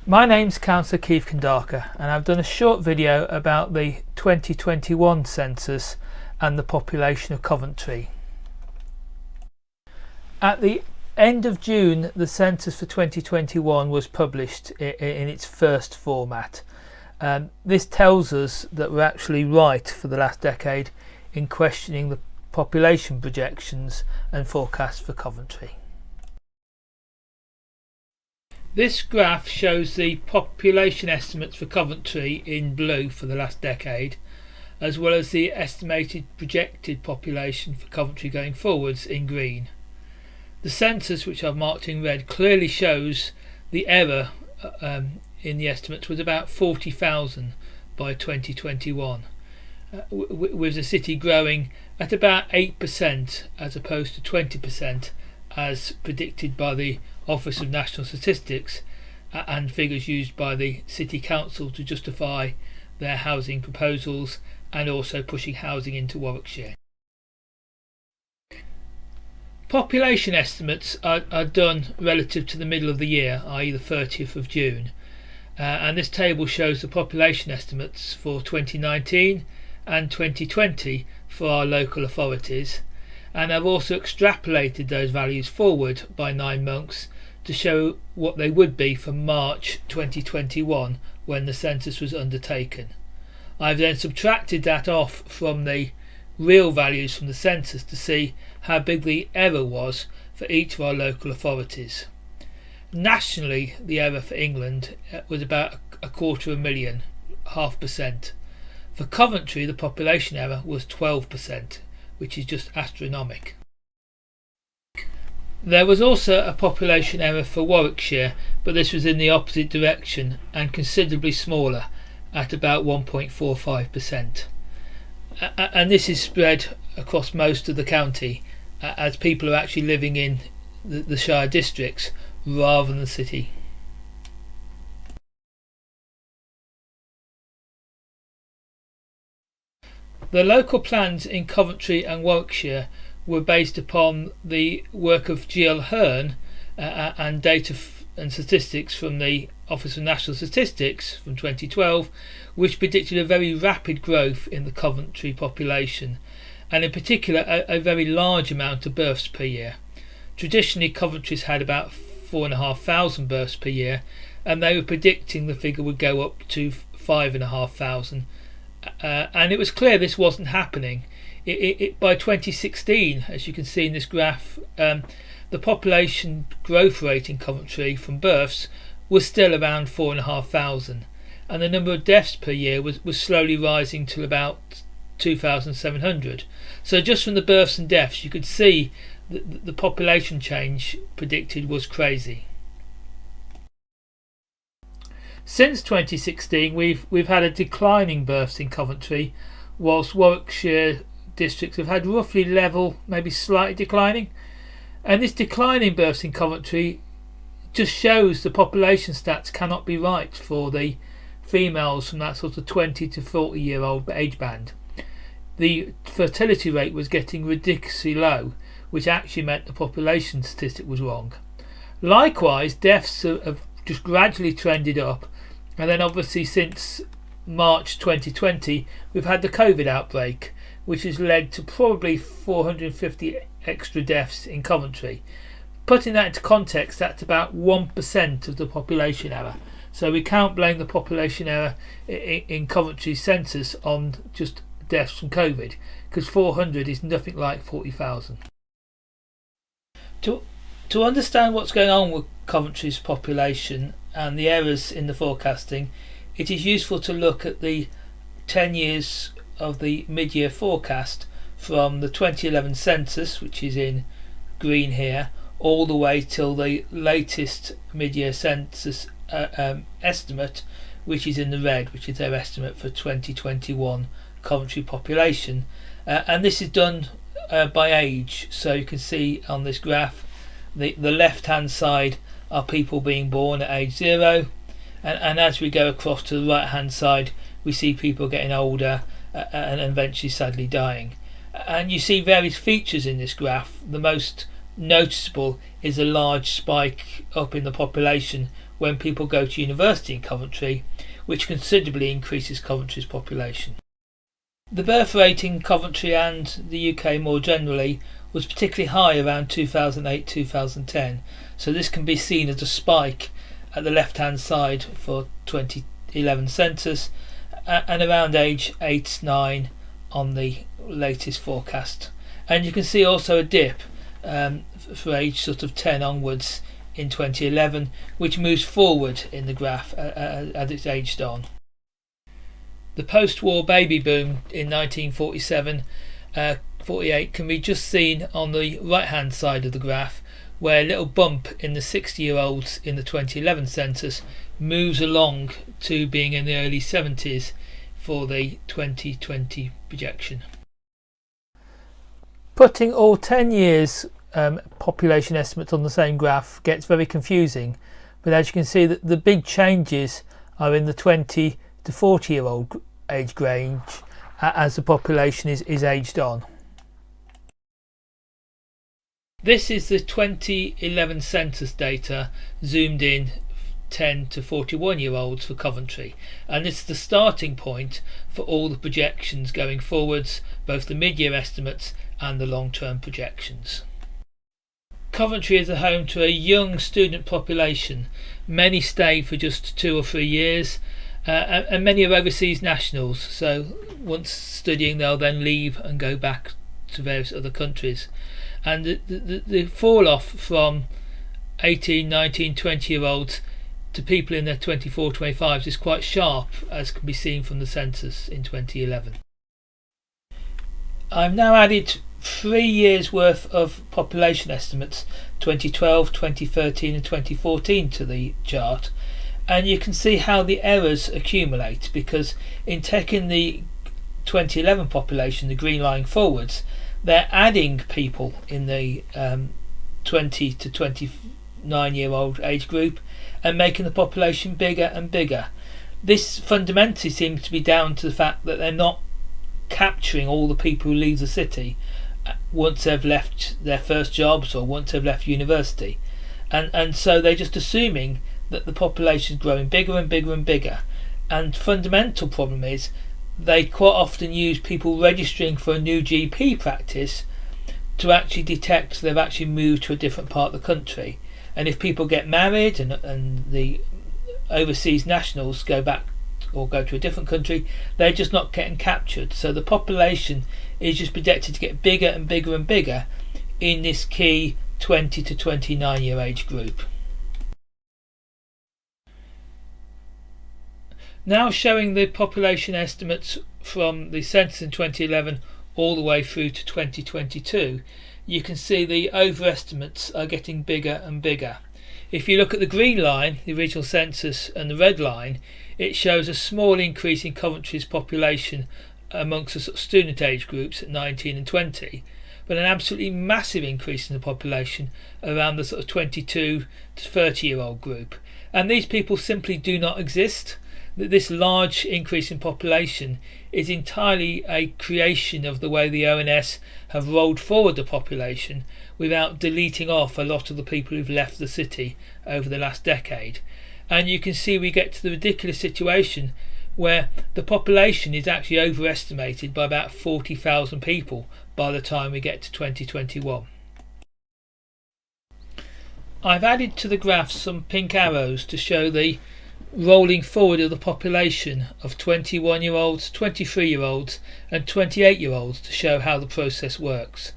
My name's Councillor Keith Kandaka and I've done a short video about the 2021 census and the population of Coventry. At the end of June, the census for 2021 was published in its first format. This tells us that we're actually right for the last decade in questioning the population projections and forecasts for Coventry. This graph shows the population estimates for Coventry in blue for the last decade, as well as the estimated projected population for Coventry going forwards in green. The census, which I've marked in red, clearly shows the error in the estimates was about 40,000 by 2021, with the city growing at about 8% as opposed to 20% as predicted by the Office of National Statistics and figures used by the City Council to justify their housing proposals and also pushing housing into Warwickshire. Population estimates are done relative to the middle of the year, i.e. the 30th of June, and this table shows the population estimates for 2019 and 2020 for our local authorities, and I've also extrapolated those values forward by 9 months to show what they would be for March 2021 when the census was undertaken. I've then subtracted that off from the real values from the census to see how big the error was for each of our local authorities. Nationally, the error for England was about 250,000, 0.5%. For Coventry, the population error was 12%, which is just astronomical. There was also a population error for Warwickshire, but this was in the opposite direction and considerably smaller at about 1.45%. And this is spread across most of the county as people are actually living in the Shire districts rather than the city. The local plans in Coventry and Warwickshire were based upon the work of G.L. Hearn and data and statistics from the Office of National Statistics from 2012, which predicted a very rapid growth in the Coventry population, and in particular a very large amount of births per year. Traditionally, Coventry's had about 4,500 births per year, and they were predicting the figure would go up to 5,500. And it was clear this wasn't happening. By 2016, as you can see in this graph, the population growth rate in Coventry from births was still around 4,500, and the number of deaths per year was slowly rising to about 2,700. So just from the births and deaths you could see that the population change predicted was crazy. Since 2016 we've had a decline in births in Coventry, whilst Warwickshire districts have had roughly level, maybe slightly declining. And this decline in births in Coventry just shows the population stats cannot be right for the females from that sort of 20 to 40 year old age band. The fertility rate was getting ridiculously low, which actually meant the population statistic was wrong. Likewise, deaths have just gradually trended up, and then obviously since March 2020 we've had the COVID outbreak, which has led to probably 450 extra deaths in Coventry. Putting that into context, that's about 1% of the population error. So we can't blame the population error in Coventry's census on just deaths from COVID, because 400 is nothing like 40,000. To understand what's going on with Coventry's population and the errors in the forecasting, it is useful to look at the 10 years of the mid-year forecast from the 2011 census, which is in green here, all the way till the latest mid-year census estimate, which is in the red, which is their estimate for 2021 Coventry population. And this is done by age, so you can see on this graph the left hand side are people being born at age 0, and as we go across to the right hand side we see people getting older and eventually sadly dying. And you see various features in this graph. The most noticeable is a large spike up in the population when people go to university in Coventry, which considerably increases Coventry's population. The birth rate in Coventry and the UK more generally was particularly high around 2008-2010, so this can be seen as a spike at the left hand side for 2011 census and around age 8-9 on the latest forecast. And you can see also a dip for age sort of 10 onwards in 2011, which moves forward in the graph as it's aged on. The post-war baby boom in 1947-48 can be just seen on the right-hand side of the graph, where a little bump in the 60-year-olds in the 2011 census moves along to being in the early 70s for the 2020 projection. Putting all 10 years population estimates on the same graph gets very confusing, but as you can see, the big changes are in the 20 to 40-year-old age range as the population is aged on. This is the 2011 census data zoomed in 10 to 41-year-olds for Coventry, and it's the starting point for all the projections going forwards, both the mid-year estimates and the long-term projections. Coventry is a home to a young student population. Many stay for just 2 or 3 years, and many are overseas nationals, so once studying they'll then leave and go back to various other countries. And the fall off from 18, 19, 20-year-olds to people in their 24, 25s is quite sharp, as can be seen from the census in 2011. I've now added 3 years worth of population estimates, 2012, 2013 and 2014, to the chart, and you can see how the errors accumulate, because in taking the 2011 population, the green line forwards, they're adding people in the 20 to 29-year-old age group and making the population bigger and bigger. This fundamentally seems to be down to the fact that they're not capturing all the people who leave the city once they've left their first jobs or once they've left university, and so they're just assuming that the population is growing bigger and bigger and bigger. And fundamental problem is they quite often use people registering for a new GP practice to actually detect they've actually moved to a different part of the country. And if people get married and the overseas nationals go back or go to a different country, they're just not getting captured. So the population is just projected to get bigger and bigger and bigger in this key 20 to 29 year age group. Now showing the population estimates from the census in 2011 all the way through to 2022, you can see the overestimates are getting bigger and bigger. If you look at the green line, the original census, and the red line, it shows a small increase in Coventry's population amongst the sort of student age groups at 19 and 20, but an absolutely massive increase in the population around the sort of 22 to 30-year-old group. And these people simply do not exist. This large increase in population is entirely a creation of the way the ONS have rolled forward the population without deleting off a lot of the people who've left the city over the last decade. And you can see we get to the ridiculous situation where the population is actually overestimated by about 40,000 people by the time we get to 2021. I've added to the graph some pink arrows to show the rolling forward of the population of 21-year-olds, 23-year-olds and 28-year-olds to show how the process works.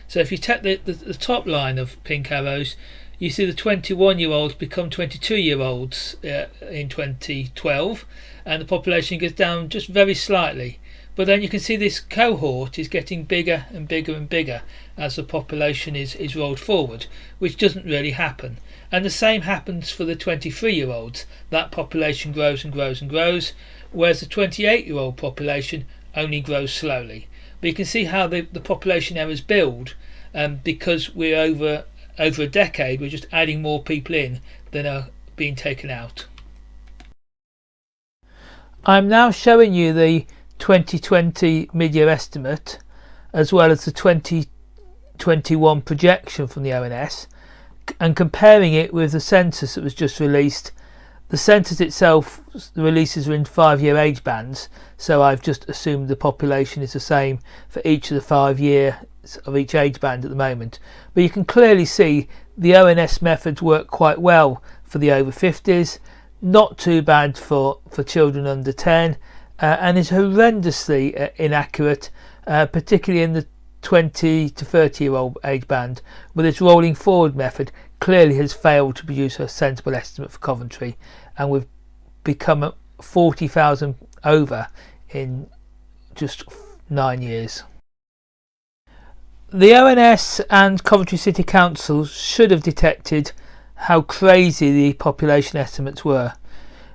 So if you take the top line of pink arrows, you see the 21-year-olds become 22-year-olds in 2012, and the population goes down just very slightly. But then you can see this cohort is getting bigger and bigger and bigger as the population is rolled forward, which doesn't really happen. And the same happens for the 23-year-olds. That population grows and grows and grows, whereas the 28-year-old population only grows slowly. But you can see how the population errors build, because we're over a decade, we're just adding more people in than are being taken out. I'm now showing you the 2020 mid-year estimate as well as the 2021 projection from the ONS and comparing it with the census that was just released The census itself, the releases are in 5-year age bands, so I've just assumed the population is the same for each of the 5 years of each age band at the moment. But you can clearly see the ONS methods work quite well for the over 50s, not too bad for children under 10, and is horrendously inaccurate, particularly in the 20 to 30 year old age band, where this rolling forward method clearly has failed to produce a sensible estimate for Coventry, and we've become 40,000 over in just 9 years. The ONS and Coventry City Council should have detected how crazy the population estimates were.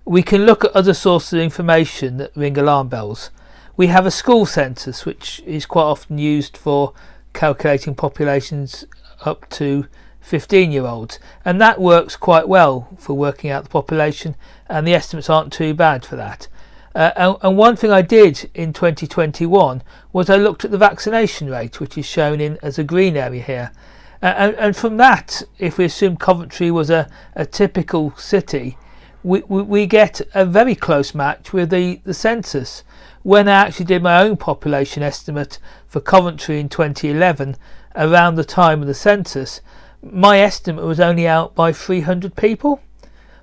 We can look at other sources of information that ring alarm bells. We have a school census, which is quite often used for calculating populations up to 15-year-olds, and that works quite well for working out the population, and the estimates aren't too bad for that. And one thing I did in 2021 was I looked at the vaccination rate, which is shown in as a green area here, and from that, if we assume Coventry was a typical city, we get a very close match with the census. When I actually did my own population estimate for Coventry in 2011, around the time of the census, my estimate was only out by 300 people,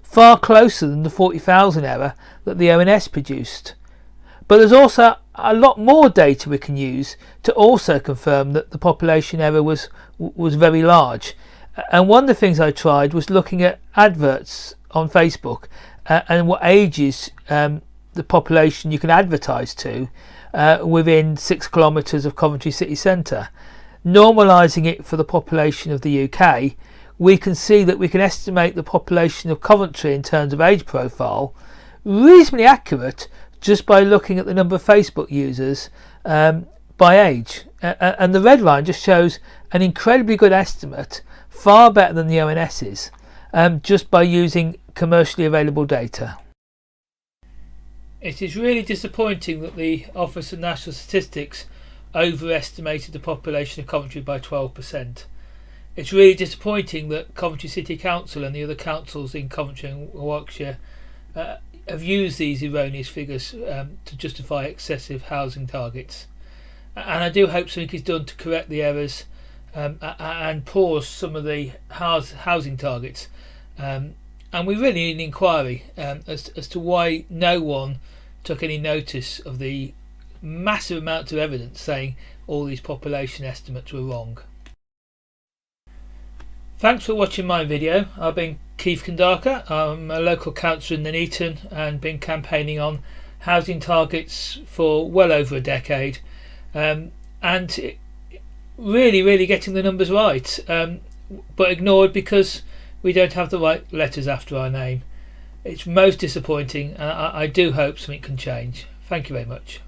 far closer than the 40,000 error that the ONS produced. But there's also a lot more data we can use to also confirm that the population error was very large. And one of the things I tried was looking at adverts on Facebook and what ages the population you can advertise to within 6 kilometres of Coventry city centre. Normalising it for the population of the UK, we can see that we can estimate the population of Coventry in terms of age profile reasonably accurate just by looking at the number of Facebook users by age. And the red line just shows an incredibly good estimate, far better than the ONS's, just by using commercially available data. It is really disappointing that the Office of National Statistics overestimated the population of Coventry by 12%. It's really disappointing that Coventry City Council and the other councils in Coventry and Warwickshire have used these erroneous figures to justify excessive housing targets. And I do hope something is done to correct the errors and pause some of the housing targets. And we really need an inquiry as to why no one took any notice of the massive amounts of evidence saying all these population estimates were wrong. Thanks for watching my video. I've been Keith Kandaka. I'm a local councillor in Nuneaton and been campaigning on housing targets for well over a decade, and really getting the numbers right, but ignored because we don't have the right letters after our name. It's most disappointing, and I do hope something can change. Thank you very much.